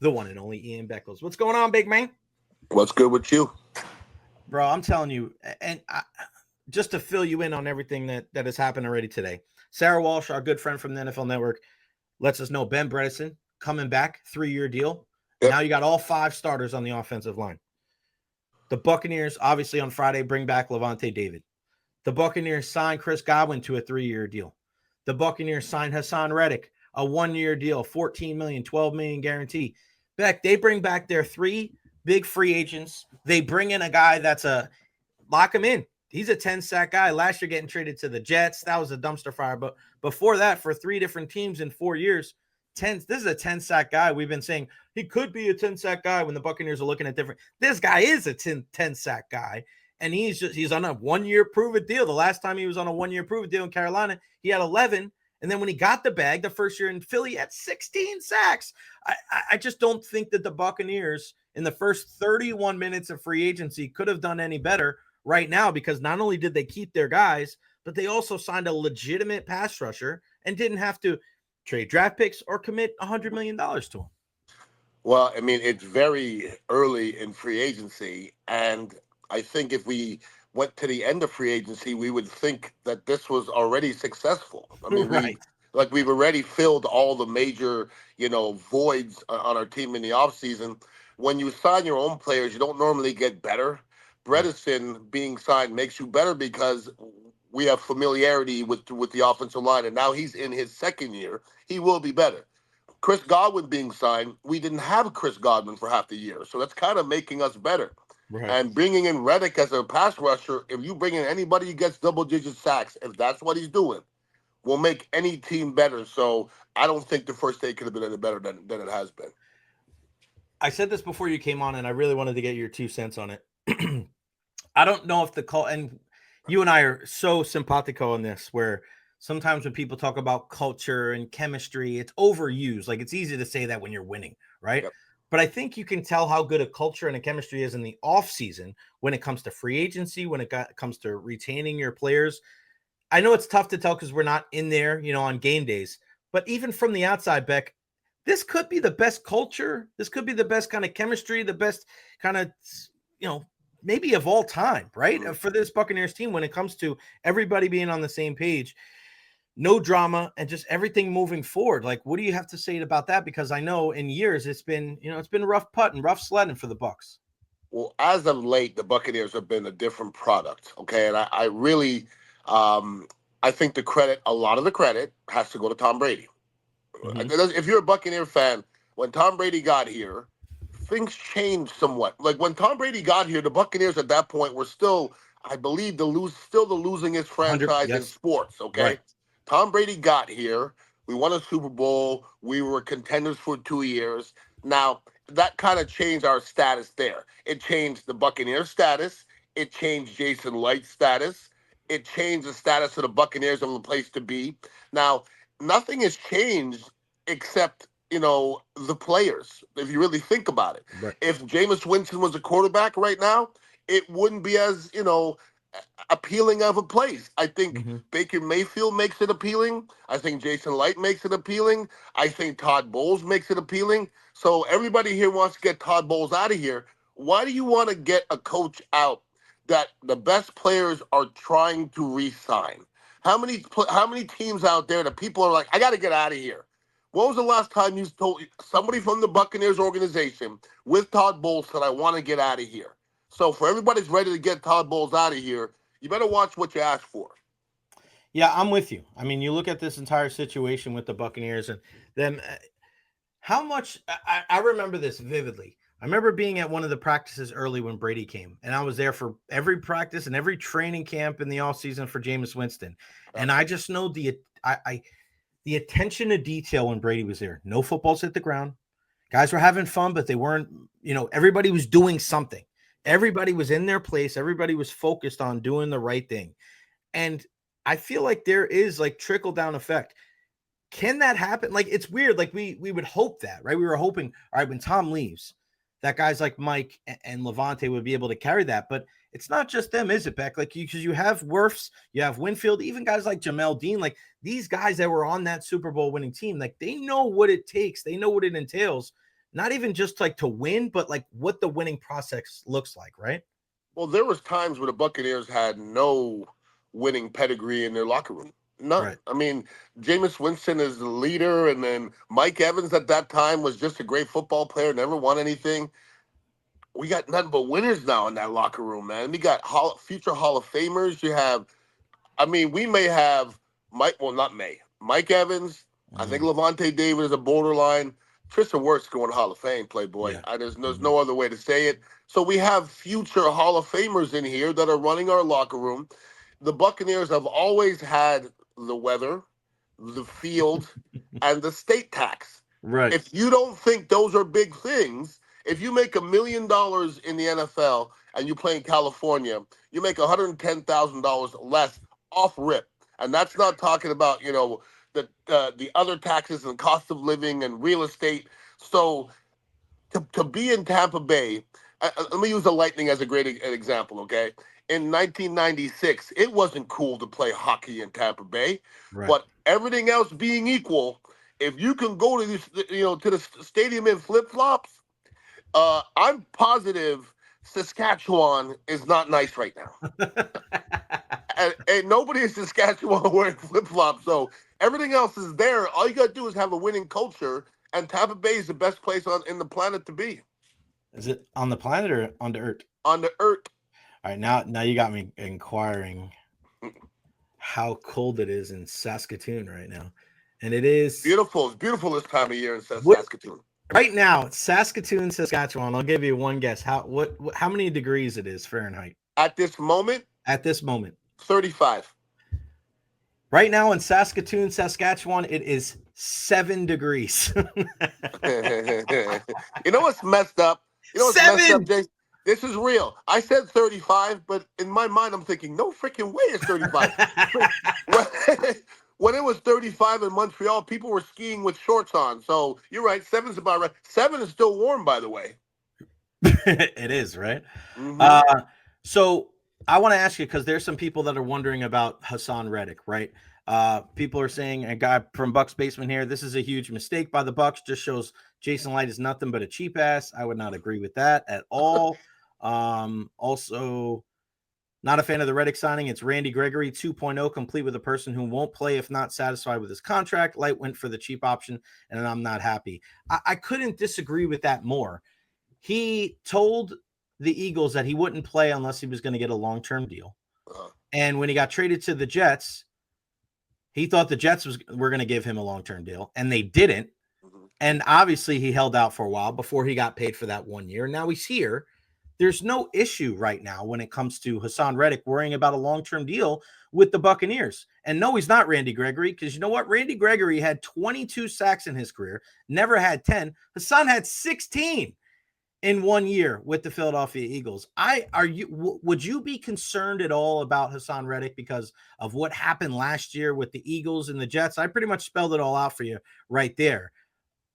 the one and only Ian Beckles. What's going on, big man? What's good with you? Bro, I'm telling you, just to fill you in on everything that has happened already today. Sarah Walsh, our good friend from the NFL Network, lets us know Ben Bredesen coming back, 3-year deal. Yep. Now you got all 5 starters on the offensive line. The Buccaneers, obviously on Friday, bring back Lavonte David. The Buccaneers signed Chris Godwin to a 3-year deal. The Buccaneers signed Haason Reddick, a 1-year deal, $14 million, $12 million guarantee. Beck, they bring back their 3 big free agents. They bring in a guy that's lock him in. He's a 10-sack guy. Last year getting traded to the Jets. That was a dumpster fire. But before that, for 3 different teams in 4 years, this is a 10-sack guy. We've been saying he could be a 10-sack guy when the Buccaneers are looking at different. This guy is a 10-sack guy, and he's on a 1-year prove-it deal. The last time he was on a 1-year prove-it deal in Carolina, he had 11. And then when he got the bag the first year in Philly, he had 16 sacks. I just don't think that the Buccaneers in the first 31 minutes of free agency could have done any better right now, because not only did they keep their guys, but they also signed a legitimate pass rusher and didn't have to trade draft picks or commit $100 million to him. Well, I mean, it's very early in free agency, and I think if we went to the end of free agency, we would think that this was already successful. I mean, right. we've already filled all the major, voids on our team in the offseason. When you sign your own players, you don't normally get better. Bredesen being signed makes you better because we have familiarity with the offensive line, and now he's in his 2nd year. He will be better. Chris Godwin being signed, we didn't have Chris Godwin for half the year, so that's kind of making us better. Right. And bringing in Reddick as a pass rusher, if you bring in anybody who gets double-digit sacks, if that's what he's doing, will make any team better. So I don't think the first day could have been any better than it has been. I said this before you came on, and I really wanted to get your 2 cents on it. I don't know if the call, and you and I are so simpatico in this, where sometimes when people talk about culture and chemistry, it's overused. Like, it's easy to say that when you're winning, right? Yep. But I think you can tell how good a culture and a chemistry is in the offseason when it comes to free agency, when it comes to retaining your players. I know it's tough to tell because we're not in there, on game days. But even from the outside, Beck, this could be the best culture. This could be the best kind of chemistry, the best kind of, maybe of all time, right? For this Buccaneers team, when it comes to everybody being on the same page, no drama, and just everything moving forward. Like, what do you have to say about that? Because I know in years it's been, it's been rough putting, rough sledding for the Bucs. Well, as of late, the Buccaneers have been a different product. Okay. And I really, I think a lot of the credit has to go to Tom Brady. Mm-hmm. If you're a Buccaneer fan, when Tom Brady got here, things changed somewhat. Like, when Tom Brady got here, the Buccaneers at that point were still, I believe, the losingest franchise in sports. Okay. Right. Tom Brady got here. We won a Super Bowl. We were contenders for 2 years. Now, that kind of changed our status there. It changed the Buccaneers' status. It changed Jason Light's status. It changed the status of the Buccaneers of the place to be. Now, nothing has changed except, the players, if you really think about it. Right. If Jameis Winston was a quarterback right now, it wouldn't be as, appealing of a place. I think Baker Mayfield makes it appealing. I think Jason Light makes it appealing. I think Todd Bowles makes it appealing. So everybody here wants to get Todd Bowles out of here. Why do you want to get a coach out that the best players are trying to re-sign? How many teams out there that people are like, I got to get out of here? When was the last time you told somebody from the Buccaneers organization with Todd Bowles said, I want to get out of here? So for everybody's ready to get Todd Bowles out of here, you better watch what you ask for. Yeah, I'm with you. I mean, you look at this entire situation with the Buccaneers and them. How much I remember this vividly. I remember being at one of the practices early when Brady came, and I was there for every practice and every training camp in the offseason for Jameis Winston. And I just know the attention to detail when Brady was there. No footballs hit the ground. Guys were having fun, but they weren't, everybody was doing something. Everybody was in their place. Everybody was focused on doing the right thing. And I feel like there is like trickle down effect. Can that happen? Like, it's weird. Like, we would hope that, right? We were hoping, all right, when Tom leaves, that guys like Mike and Lavonte would be able to carry that. But it's not just them, is it, Beck? Like, because you have Wirfs, you have Winfield, even guys like Jamel Dean, like these guys that were on that Super Bowl winning team, like they know what it takes. They know what it entails not even just like to win, but like what the winning process looks like, right? Well, there was times where the Buccaneers had no winning pedigree in their locker room. None. Right. I mean, Jameis Winston is the leader, and then Mike Evans at that time was just a great football player, never won anything. We got nothing but winners now in that locker room, man. We got future Hall of Famers. You have, I mean, we may have Mike Evans. I think Lavonte David is a borderline. Tristan Wirfs going to Hall of Fame, Playboy. Yeah. There's no other way to say it. So we have future Hall of Famers in here that are running our locker room. The Buccaneers have always had the weather, the field, and the state tax. Right. If you don't think those are big things, if you make $1 million in the NFL and you play in California, you make $110,000 less off rip. And that's not talking about, the other taxes and cost of living and real estate. So to be in Tampa Bay, let me use the Lightning as a great example, okay? In 1996, it wasn't cool to play hockey in Tampa Bay, Right. but everything else being equal, if you can go to this, to the stadium in flip-flops, I'm positive Saskatchewan is not nice right now. and nobody in Saskatchewan wearing flip-flops, so everything else is there. All you got to do is have a winning culture, and Tampa Bay is the best place in the planet to be. Is it on the planet or on the earth? On the earth. All right, now you got me inquiring how cold it is in Saskatoon right now. And it is beautiful. It's beautiful this time of year in Saskatoon. Right now, Saskatoon, Saskatchewan. I'll give you one guess. How many degrees it is Fahrenheit? At this moment? 35. Right now in Saskatoon, Saskatchewan, it is 7 degrees. You know what's messed up? Messed up, Jay? This is real. I said 35, but in my mind, I'm thinking, no freaking way it's 35. When it was 35 in Montreal, people were skiing with shorts on. So you're right. 7's about right. 7 is still warm, by the way. It is, right? Mm-hmm. So I want to ask you, because there's some people that are wondering about Haason Reddick, right? People are saying, a guy from Bucs Basement here, this is a huge mistake by the Bucs. Just shows Jason Licht is nothing but a cheap ass. I would not agree with that at all. Also, not a fan of the Reddick signing. It's Randy Gregory 2.0, complete with a person who won't play if not satisfied with his contract. Light went for the cheap option, and I'm not happy. I couldn't disagree with that more. He told the Eagles that he wouldn't play unless he was going to get a long-term deal. And when he got traded to the Jets, he thought the Jets were going to give him a long-term deal, and they didn't. And obviously he held out for a while before he got paid for that 1 year. Now he's here. There's no issue right now when it comes to Haason Reddick worrying about a long-term deal with the Buccaneers. And no, he's not Randy Gregory, because you know what? Randy Gregory had 22 sacks in his career, never had 10. Haason had 16 in 1 year with the Philadelphia Eagles. Would you be concerned at all about Haason Reddick because of what happened last year with the Eagles and the Jets? I pretty much spelled it all out for you right there.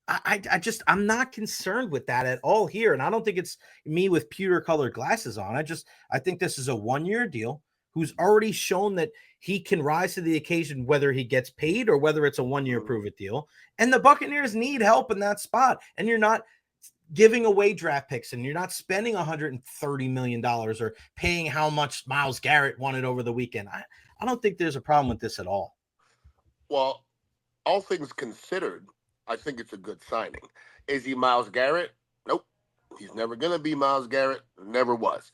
I'm not concerned with that at all here. And I don't think it's me with pewter colored glasses on. I think this is a 1 year deal who's already shown that he can rise to the occasion, whether he gets paid or whether it's a 1 year prove it deal. And the Buccaneers need help in that spot. And you're not giving away draft picks, and you're not spending $130 million or paying how much Myles Garrett wanted over the weekend. I don't think there's a problem with this at all. Well, all things considered, I think it's a good signing. Is he Myles Garrett? Nope. He's never going to be Myles Garrett. Never was.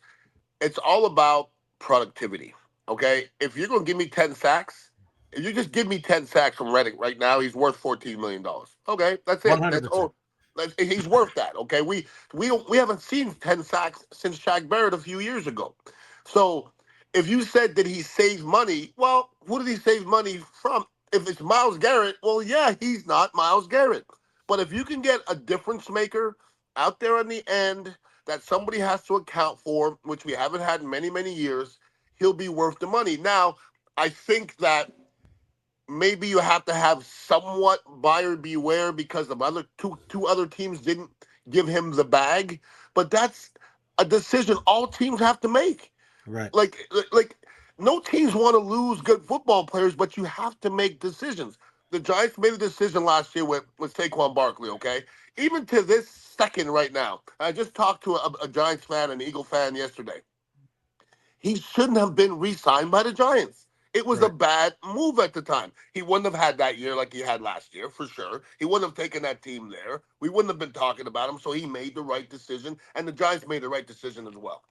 It's all about productivity, okay? If you're going to give me 10 sacks, if you just give me 10 sacks from Reddick right now, he's worth $14 million. Okay, that's it. 100%. He's worth that, okay? We haven't seen 10 sacks since Shaq Barrett a few years ago. So if you said that he saved money, well, who did he save money from? If it's Myles Garrett, well, yeah, he's not Myles Garrett. But if you can get a difference maker out there in the end that somebody has to account for, which we haven't had in many, many years, he'll be worth the money. Now, I think that maybe you have to have somewhat buyer beware because the two other teams didn't give him the bag. But that's a decision all teams have to make. Right. Like no teams want to lose good football players, but you have to make decisions. The Giants made a decision last year with Saquon Barkley, okay? even to this second right now, I just talked to a Giants fan and Eagle fan yesterday. He shouldn't have been re-signed by the Giants. It was a Right. bad move at the time. He wouldn't have had that year like he had last year, for sure. He wouldn't have taken that team there. We wouldn't have been talking about him. So he made the right decision, and the Giants made the right decision as well.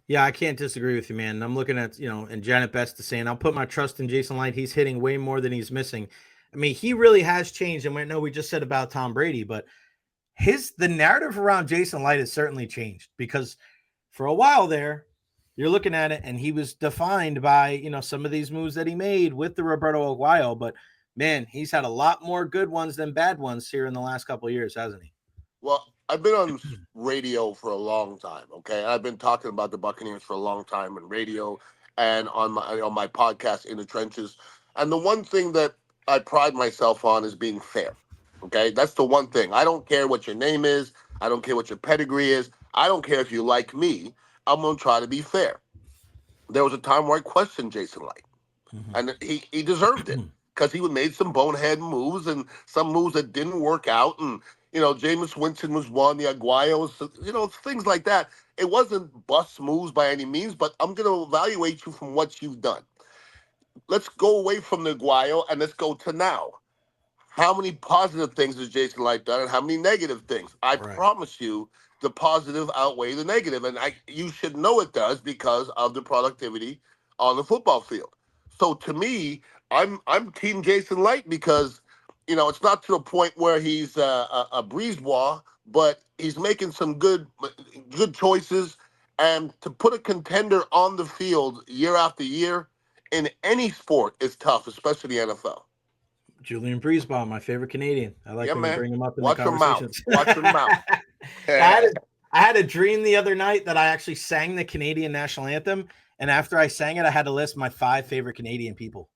Yeah, I can't disagree with you, man. I'm looking at, and Janet Best is saying, I'll put my trust in Jason Light. He's hitting way more than he's missing. I mean, he really has changed. And I know we just said about Tom Brady, but the narrative around Jason Light has certainly changed because for a while there, you're looking at it and he was defined by, some of these moves that he made with the Roberto Aguayo. But man, he's had a lot more good ones than bad ones here in the last couple of years, hasn't he? Well, I've been on radio for a long time, okay? I've been talking about the Buccaneers for a long time on radio and on my podcast, In the Trenches. And the one thing that I pride myself on is being fair, okay? That's the one thing. I don't care what your name is. I don't care what your pedigree is. I don't care if you like me. I'm going to try to be fair. There was a time where I questioned Jason Light, and he deserved it because he made some bonehead moves and some moves that didn't work out. And, Jameis Winston was one, the Aguayos, things like that. It wasn't bust moves by any means, but I'm going to evaluate you from what you've done. Let's go away from the Aguayo and let's go to now. How many positive things has Jason Light done and how many negative things? I promise you the positive outweigh the negative. And you should know it does because of the productivity on the football field. So to me, I'm team Jason Light because, it's not to a point where he's a breezebois, but he's making some good choices. And to put a contender on the field year after year in any sport is tough, especially the NFL. Julian Breezeball, my favorite Canadian. I like when you bring him up in the conversations. Watch your mouth. I had a dream the other night that I actually sang the Canadian national anthem, and after I sang it, I had to list my 5 favorite Canadian people.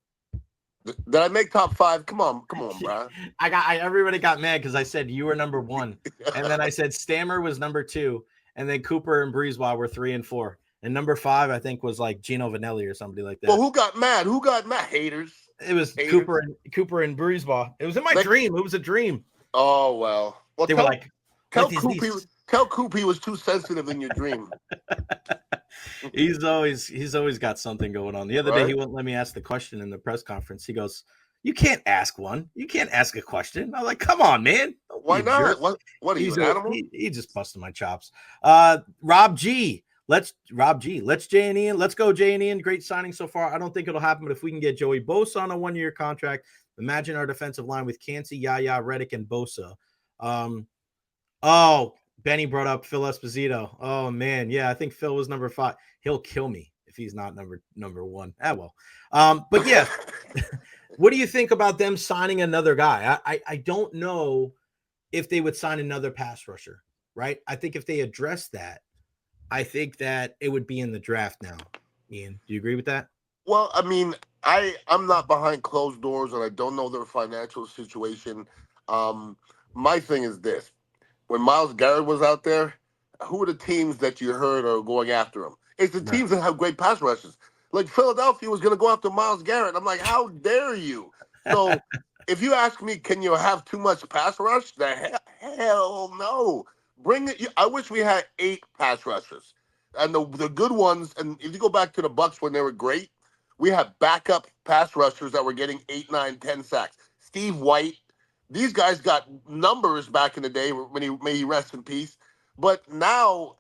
Did I make top 5? Come on, bro. Everybody got mad because I said you were number 1, and then I said Stammer was number 2, and then Cooper and Breezeball were 3 and 4, and number 5 I think was like Gino Vanelli or somebody like that. Well, who got mad? Haters. It was haters. Cooper and Breezeball. It was in my dream. It was a dream. Oh well. They were like, tell Coop he was too sensitive in your dream. He's always got something going on. The other day he wouldn't let me ask the question in the press conference. He goes, "You can't ask one. You can't ask a question." I'm like, "Come on, man." Why not? What are you, an animal? He just busted my chops. Rob G. Let's Jay and Ian. Let's go, Jay and Ian. Great signing so far. I don't think it'll happen, but if we can get Joey Bosa on a 1-year contract, imagine our defensive line with Kancey, Yaya, Reddick, and Bosa. Benny brought up Phil Esposito. Oh man, yeah, I think Phil was number 5. He'll kill me if he's not number 1. Well. But yeah, what do you think about them signing another guy? I don't know if they would sign another pass rusher, right? I think if they address that, I think that it would be in the draft now. Ian, do you agree with that? Well, I mean, I'm not behind closed doors, and I don't know their financial situation. My thing is this. When Myles Garrett was out there, who are the teams that you heard are going after him? It's the teams that have great pass rushes. Like Philadelphia was going to go after Myles Garrett. I'm like, how dare you? So if you ask me, can you have too much pass rush? The hell no. Bring it. I wish we had 8 pass rushers, and the good ones. And if you go back to the Bucs when they were great, we had backup pass rushers that were getting 8, 9, 10 sacks. Steve White, these guys got numbers back in the day when may he rest in peace. But now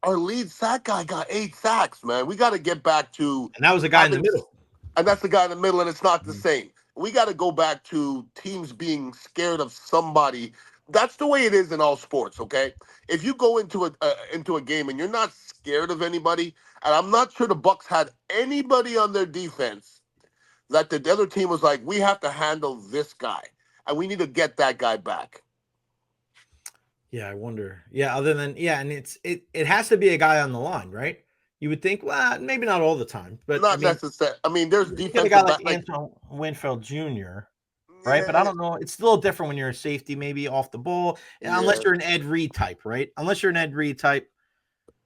our lead sack guy got 8 sacks. Man, we got to get back to. And that was a guy in the middle. And that's the guy in the middle, and it's not the same. We got to go back to teams being scared of somebody. That's the way it is in all sports, okay? If you go into a game and you're not scared of anybody, and I'm not sure the Bucs had anybody on their defense that the other team was like, we have to handle this guy, and we need to get that guy back. Yeah, I wonder. Yeah, other than and it has to be a guy on the line, right? You would think, well, maybe not all the time, but not necessarily. I mean, there's defensive. A guy like Antoine Winfield Jr. Right, but I don't know. It's still different when you're a safety, maybe off the ball, unless you're an Ed Reed type, right? Unless you're an Ed Reed type.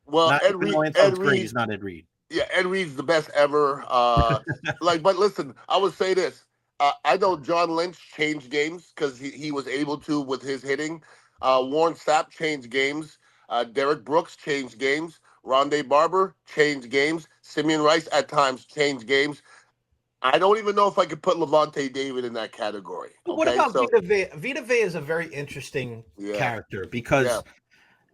Well, Ed Reed is not Ed Reed. Yeah, Ed Reed's the best ever. But listen, I would say this: I know John Lynch changed games because he was able to with his hitting. Warren Sapp changed games. Derek Brooks changed games. Rondé Barber changed games. Simeon Rice at times changed games. I don't even know if I could put Lavonte David in that category. What Okay, about so Vita Vea? Vita Vea is a very interesting yeah, character yeah. because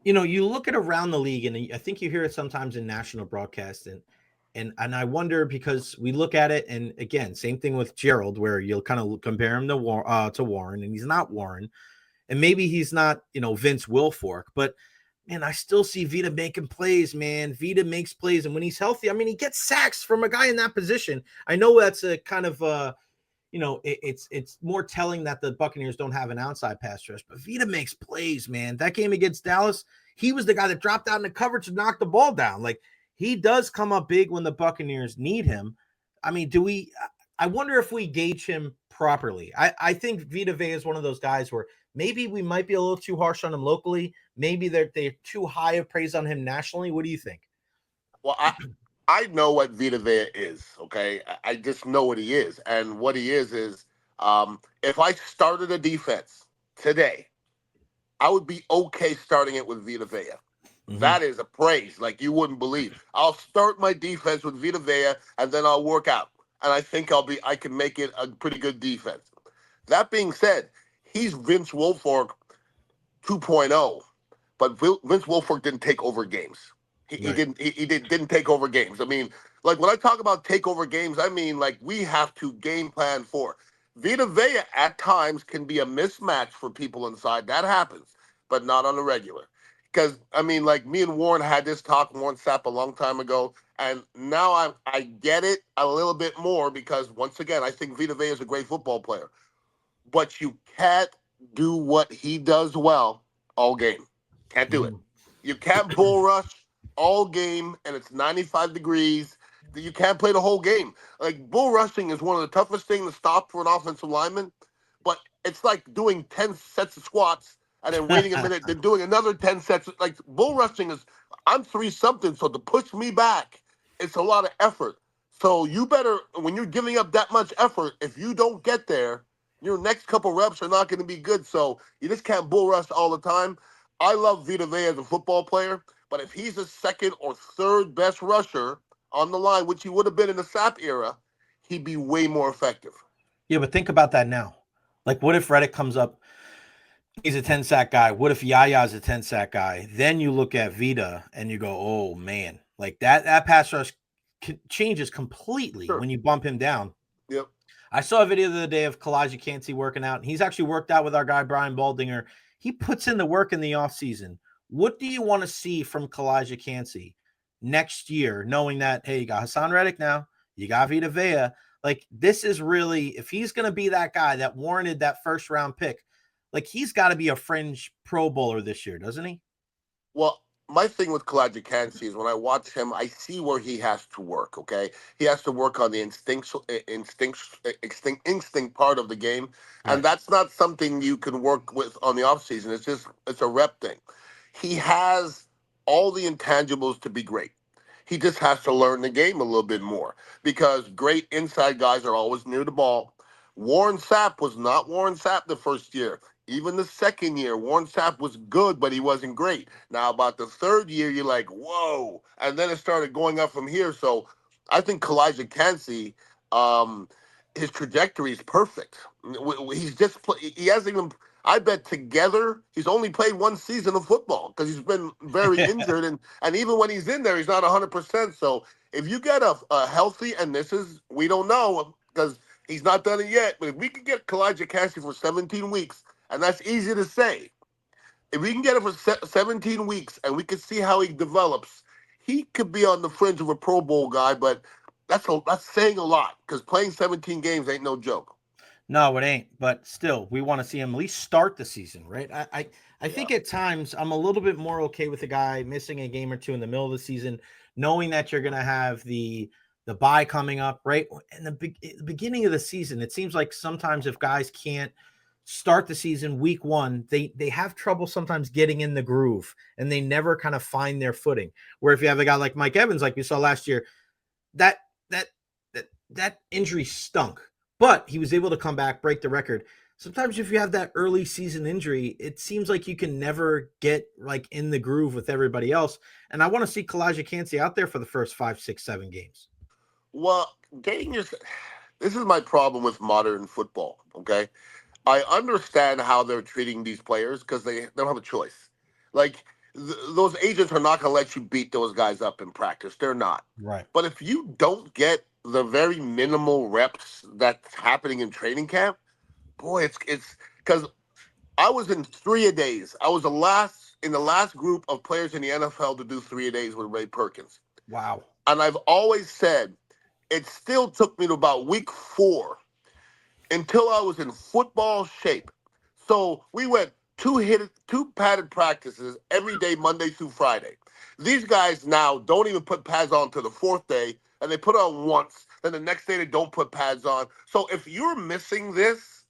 you look at around the league, and I think you hear it sometimes in national broadcast, and I wonder because we look at it, and again, same thing with Gerald, where you'll kind of compare him to Warren, and he's not Warren, and maybe he's not Vince Wilfork, but man, I still see Vita making plays, man. Vita makes plays, and when he's healthy, I mean, he gets sacks from a guy in that position. I know that's a kind of it's more telling that the Buccaneers don't have an outside pass rush, but Vita makes plays, man. That game against Dallas, he was the guy that dropped out in the coverage to knock the ball down. Like, he does come up big when the Buccaneers need him. I mean, I wonder if we gauge him properly. I think Vita Vea is one of those guys where maybe we might be a little too harsh on him locally. Maybe they're too high of praise on him nationally. What do you think? Well, I know what Vita Vea is. Okay, I just know what he is, and what he is if I started a defense today, I would be okay starting it with Vita Vea. Mm-hmm. That is a praise like you wouldn't believe. I'll start my defense with Vita Vea, and then I'll work out, and I think I can make it a pretty good defense. That being said, he's Vince Wilfork 2.0, but Vince Wilfork didn't take over games. He Right. didn't didn't take over games. I mean, like when I talk about take over games, I mean like we have to game plan for. Vita Vea at times can be a mismatch for people inside. That happens, but not on the regular. Because I mean, like me and Warren had this talk, Warren Sapp, a long time ago, and now I get it a little bit more because once again, I think Vita Vea is a great football player, but you can't do what he does well all game. Can't do it. Mm-hmm. You can't bull rush all game and it's 95 degrees. You can't play the whole game. Like bull rushing is one of the toughest things to stop for an offensive lineman, but it's like doing 10 sets of squats and then waiting a minute, then doing another 10 sets. Like bull rushing is, I'm 3 something, so to push me back, it's a lot of effort. So you better, when you're giving up that much effort, if you don't get there, your next couple reps are not going to be good. So you just can't bull rush all the time. I love Vita Vea as a football player, but if he's the second or third best rusher on the line, which he would have been in the Sapp era, he'd be way more effective. Yeah, but think about that now. Like, what if Reddick comes up? He's a 10 sack guy. What if Yaya's a 10 sack guy? Then you look at Vita and you go, oh man, like that pass rush changes completely Sure. when you bump him down. Yep. I saw a video the other day of Kalijah Kancey working out, and he's actually worked out with our guy Brian Baldinger. He puts in the work in the offseason. What do you want to see from Kalijah Kancey next year, knowing that, hey, you got Haason Reddick now, you got Vita Vea. Like, this is really, if he's going to be that guy that warranted that first round pick, like, he's got to be a fringe Pro Bowler this year, doesn't he? Well, my thing with Kalijah Kancey is when I watch him, I see where he has to work. Okay, he has to work on the instinct part of the game, and Right. that's not something you can work with on the offseason. It's a rep thing. He has all the intangibles to be great. He just has to learn the game a little bit more because great inside guys are always near the ball. Warren Sapp was not Warren Sapp the first year. Even the second year, Warren Sapp was good, but he wasn't great. Now, about the third year, you're like, whoa. And then it started going up from here. So I think Kalijah Kancey, his trajectory is perfect. He's just, he hasn't even, I bet together, he's only played one season of football because he's been very injured. And even when he's in there, he's not 100%. So if you get a healthy, and this is, we don't know because he's not done it yet, but if we could get Kalijah Kancey for 17 weeks, and that's easy to say. If we can get him for 17 weeks and we can see how he develops, he could be on the fringe of a Pro Bowl guy, but that's saying a lot because playing 17 games ain't no joke. No, it ain't. But still, we want to see him at least start the season, right? I Yeah. think at times I'm a little bit more okay with the guy missing a game or two in the middle of the season, knowing that you're going to have the bye coming up, right? In the beginning of the season, it seems like sometimes if guys can't start the season week one, they have trouble sometimes getting in the groove and they never kind of find their footing. Where if you have a guy like Mike Evans, like we saw last year, that injury stunk. but he was able to come back, break the record. Sometimes if you have that early season injury, it seems like you can never get like in the groove with everybody else. And I want to see Vea Kancey out there for the first 5, 6, 7 games. Well, this is my problem with modern football. Okay, I understand how they're treating these players because they don't have a choice. Like those agents are not going to let you beat those guys up in practice. They're not. Right. But if you don't get the very minimal reps that's happening in training camp, boy, it's because I was in 3-a-days. I was in the last group of players in the NFL to do 3-a-days with Ray Perkins. Wow. And I've always said it still took me to about week 4 until I was in football shape. So we went two padded practices every day, Monday through Friday. These guys now don't even put pads on till the 4th day, and they put on once. Then the next day they don't put pads on. So if you're missing this,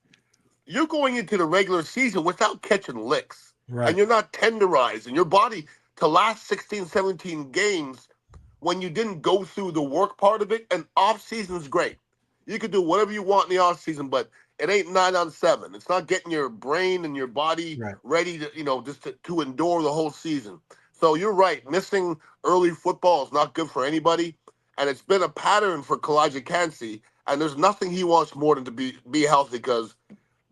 you're going into the regular season without catching licks. Right. And you're not tenderized. And your body, to last 16, 17 games, when you didn't go through the work part of it, and off-season is great. You can do whatever you want in the off-season, but it ain't 9 on 7. It's not getting your brain and your body ready to, just to endure the whole season. So you're right. Missing early football is not good for anybody. And it's been a pattern for Vea Kancey. And there's nothing he wants more than to be healthy because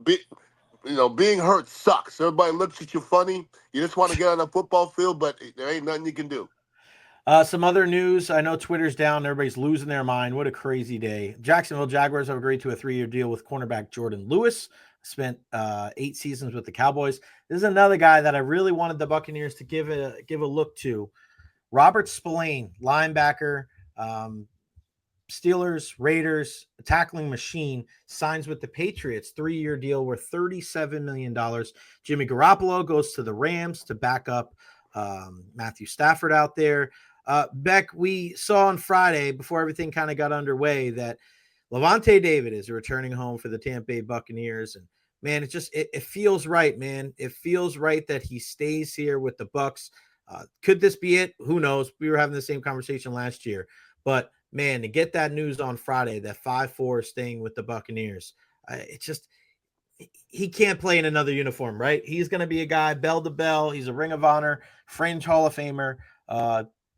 being hurt sucks. Everybody looks at you funny. You just want to get on the football field, but there ain't nothing you can do. Some other news. I know Twitter's down. Everybody's losing their mind. What a crazy day. Jacksonville Jaguars have agreed to a 3-year deal with cornerback Jordan Lewis. Spent 8 seasons with the Cowboys. This is another guy that I really wanted the Buccaneers to give a look to. Robert Spillane, linebacker, Steelers, Raiders, tackling machine, signs with the Patriots. 3-year deal worth $37 million. Jimmy Garoppolo goes to the Rams to back up Matthew Stafford out there. Beck, we saw on Friday before everything kind of got underway that Lavonte David is returning home for the Tampa Bay Buccaneers. And man, it feels right, man. It feels right that he stays here with the Bucs. Could this be it? Who knows? We were having the same conversation last year, but man, to get that news on Friday that 5-4 is staying with the Buccaneers, he can't play in another uniform, right? He's going to be a guy bell to bell. He's a Ring of Honor, fringe Hall of Famer.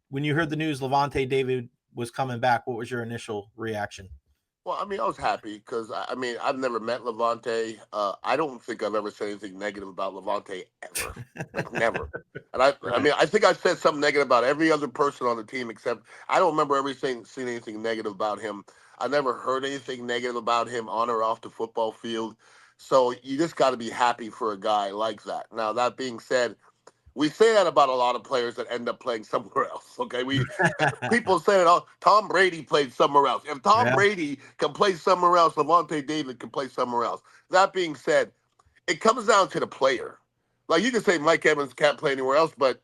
When you heard the news Lavonte David was coming back, what was your initial reaction? Well, I was happy because, I've never met Lavonte. I don't think I've ever said anything negative about Lavonte ever. Like, never. And I think I've said something negative about every other person on the team except I don't remember ever seeing anything negative about him. I never heard anything negative about him on or off the football field. So you just got to be happy for a guy like that. Now, that being said, we say that about a lot of players that end up playing somewhere else. Okay, people say that Tom Brady played somewhere else. If Tom Brady can play somewhere else, Lavonte David can play somewhere else. That being said, it comes down to the player. Like you can say Mike Evans can't play anywhere else, but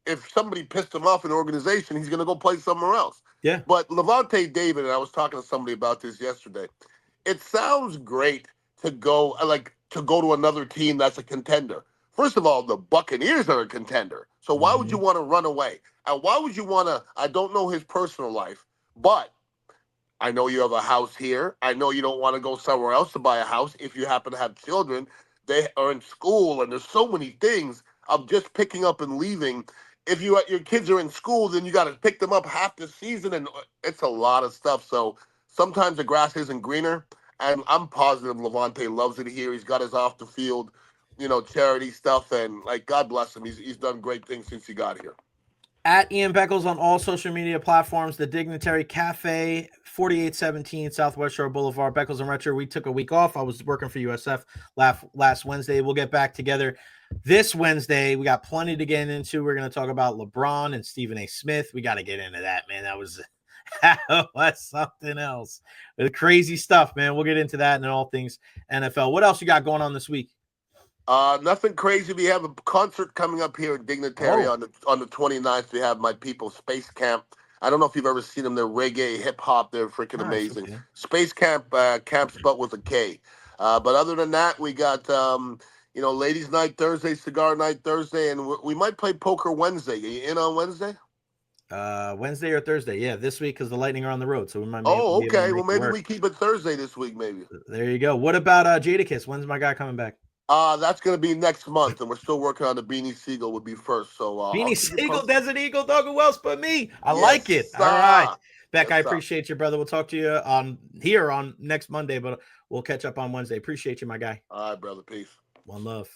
if somebody pissed him off in an organization, he's going to go play somewhere else. Yeah. But Lavonte David, and I was talking to somebody about this yesterday. It sounds great to go to another team that's a contender. First of all, the Buccaneers are a contender. So why would you want to run away? And why would you want to, I don't know his personal life, but I know you have a house here. I know you don't want to go somewhere else to buy a house if you happen to have children. They are in school, and there's so many things of just picking up and leaving. If your kids are in school, then you got to pick them up half the season, and it's a lot of stuff. So sometimes the grass isn't greener, and I'm positive Lavonte loves it here. He's got his off the field charity stuff, and God bless him. He's done great things since he got here. At Ian Beckles on all social media platforms, the Dignitary Cafe, 4817 Southwest Shore Boulevard, Beckles and Recher. We took a week off. I was working for USF last Wednesday. We'll get back together this Wednesday. We got plenty to get into. We're going to talk about LeBron and Stephen A. Smith. We got to get into that, man. That was something else. Crazy stuff, man. We'll get into that and all things NFL. What else you got going on this week? Nothing crazy. We have a concert coming up here in Dignitary on the 29th. We have my people, Space Camp. I don't know if you've ever seen them. They're reggae, hip hop. They're freaking amazing. Okay. Space Camp, camp spelled with a K. But other than that, we got Ladies Night Thursday, Cigar Night Thursday, and we might play Poker Wednesday. Are you in on Wednesday? Wednesday or Thursday. Yeah, this week because the Lightning are on the road, so we might be Oh, able to okay. make Well, it maybe work. we keep it Thursday this week, maybe. There you go. What about Jadakiss? When's my guy coming back? That's going to be next month, and we're still working on the Beanie Siegel would be first. So I'll Beanie keep you Siegel, posted. Desert Eagle, dog. Who else but me? I Yes, like it. sir. All right. Beck, Yes, I sir. appreciate you, brother. We'll talk to you on next Monday, but we'll catch up on Wednesday. Appreciate you, my guy. All right, brother. Peace. One love.